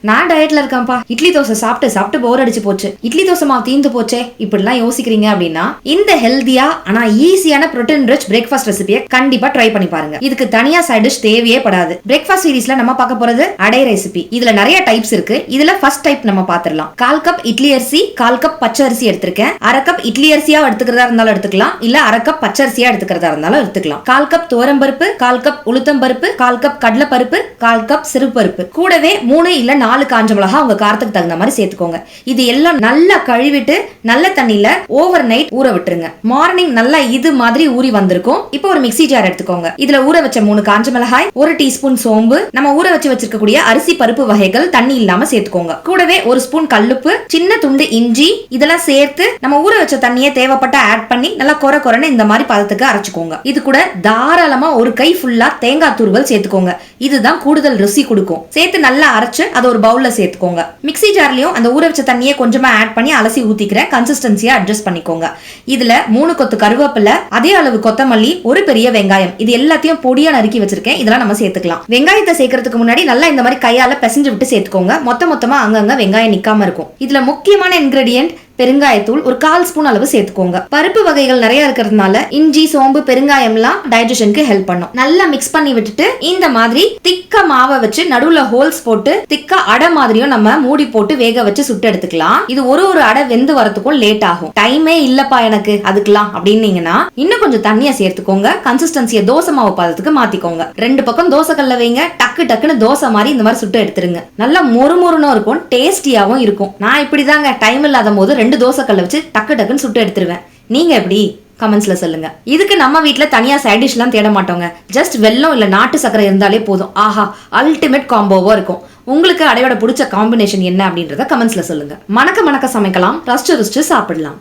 நான் டயட்ல இருக்கேன்ப்பா. இட்லி தோசை சாப்பிட்டு போர் அடிச்சு போச்சு. இட்லி தோசை மாவு தீந்து போச்சே இப்படிலாம் யோசிக்கிறீங்க அப்படின்னா இந்த ஹெல்தியா ஆனா ஈஸியான புரோட்டீன் ரிச் பிரேக்ஃபாஸ்ட் ரெசிபியை கண்டிப்பா ட்ரை பண்ணி பாருங்க. இதுக்கு தனியா சைட் டிஷ் தேவையே படாது. பிரேக்ஃபாஸ்ட் சீரீஸ்ல நம்ம பார்க்க போறது அடை ரெசிபி. இதுல நிறைய டைப்ஸ் இருக்கு. இதுல ஃபர்ஸ்ட் டைப் நம்ம பாத்துடலாம். 1/4 கப் இட்லி அரிசி, 1/4 கப் பச்சை அரிசி எடுத்திருக்கேன். 1/2 கப் இட்லி அரிசியா எடுத்துக்கிறதா இருந்தாலும் எடுத்துக்கலாம், இல்ல 1/2 கப் பச்சை அரிசியா எடுத்துக்கிறதா இருந்தாலும் எடுத்துக்கலாம். 1/4 கப் துவரம் பருப்பு, 1/4 கப் உளுத்தம் பருப்பு, 1/4 கப் கடலை பருப்பு, 1/4 கப் சிறுபருப்பு, கூடவே 3 இல்ல 4 காஞ்ச மிளகா உங்க காரத்துக்கு தகுந்த மாதிரி சேர்த்துக்கோங்க. இது எல்லாம் நல்லா கழுவிட்டு நல்ல தண்ணியில ஓவர் நைட் ஊற விட்டுருங்க. மார்னிங் நல்லா இது மாதிரி ஊறி வந்திருக்கும். இப்போ ஒரு மிக்ஸி ஜார் எடுத்துக்கோங்க. இதுல ஊற வச்ச 3 காஞ்ச மிளகாய், 1 டீஸ்பூன் சோம்பு, நம்ம ஊற வச்சு வச்சிருக்கக்கூடிய அரிசி பருப்பு வகைகள் தண்ணி இல்லாம சேர்த்துக்கோங்க. கூடவே 1 ஸ்பூன் கல்லுப்பு, சின்ன துண்டு இஞ்சி, இதெல்லாம் சேர்த்து நம்ம ஊற வச்ச தண்ணியை தேவைப்பட்ட ஆட் பண்ணி நல்லா கொரன்னு இந்த மாதிரி பதத்துக்கு அரைச்சுக்கோங்க. இது கூட தாராளமா ஒரு கை ஃபுல்லா தேங்காய் துருவல் சேர்த்துக்கோங்க. இதுதான் கூடுதல் ருசி கொடுக்கும். சேர்த்து நல்லா அரைச்சு அதை ஒரு பவுல்ல சேர்த்துக்கோங்க. மிக்ஸி ஜார்லயும் அந்த ஊற வச்ச தண்ணியை கொஞ்சமா ஆட் பண்ணி அலசி ஊத்திக்கிறேன். கன்சிஸ்டன்சியா அட்ஜஸ்ட் பண்ணிக்கோங்க. இதுல 3 கொத்து கருவேப்பிலை, அதே அளவு கொத்தமல்லி, ஒரு பெரிய வெங்காயம், இது எல்லாத்தையும் பொடியா நறுக்கி வச்சிருக்கேன். இதெல்லாம் நம்ம சேர்த்துக்கலாம். வெங்காயத்தை சேர்க்கறதுக்கு முன்னாடி நல்லா இந்த மாதிரி கையால பிசைஞ்சு விட்டு சேர்த்துக்கோங்க. மொத்தமா அங்கங்க வெங்காயம் நிக்காம இருக்கும். இதுல முக்கியமான இன்கிரெடியன்ட் பெருங்காயத்தூள் ஒரு 1/4 ஸ்பூன் அளவு சேர்த்துக்கோங்க. பருப்பு வகைகள் நிறைய இருக்கிறதுனால இஞ்சி, சோம்பு, பெருங்காயம் எல்லாம் டைஜஷனுக்கு ஹெல்ப் பண்ணும். நல்லா மிக்ஸ் பண்ணி விட்டுட்டு இந்த மாதிரி திக்க மாவை வச்சு நடுவுல ஹோல்ஸ் போட்டு திக்க அடை மாதிரியும் நம்ம மூடி போட்டு வேக வச்சு சுட்டு எடுத்துக்கலாம். இது ஒரு அடை வெந்து வரதுக்கும் லேட் ஆகும். டைமே இல்லப்பா எனக்கு அதுக்கெல்லாம் அப்படின்னீங்கன்னா இன்னும் கொஞ்சம் தண்ணியை சேர்த்துக்கோங்க. கன்சிஸ்டன்சியை தோசை மாவு பதத்துக்கு மாத்திக்கோங்க. 2 பக்கம் தோசை கல்ல வைங்க. டக்குன்னு தோசை மாதிரி இந்த மாதிரி சுட்டு எடுத்துருங்க. நல்லா மொறுமொறுன்னு இருக்கும், டேஸ்டியாவும் இருக்கும். நான் இப்படிதாங்க டைம் இல்லாத போது 2 தோசை கல்ல வச்சு டக்குன்னு சுட்டு எடுத்துருவேன். நீங்க எப்படி? கமெண்ட்ஸ்ல சொல்லுங்க. இதுக்கு நம்ம வீட்ல தனியா சைட் டிஷ்லாம் தேட மாட்டோங்க. ஜஸ்ட் வெல்லம் இல்ல நாட்டு சக்கரை இருந்தாலே போதும். ஆஹா, அல்டிமேட் காம்போவா இருக்கும். உங்களுக்கு அடையோட பிடிச்ச காம்பினேஷன் என்ன அப்படின்றத கமெண்ட்ஸ்ல சொல்லுங்க. மணக்க சமைக்கலாம், ரசிச்சு சாப்பிடலாம்.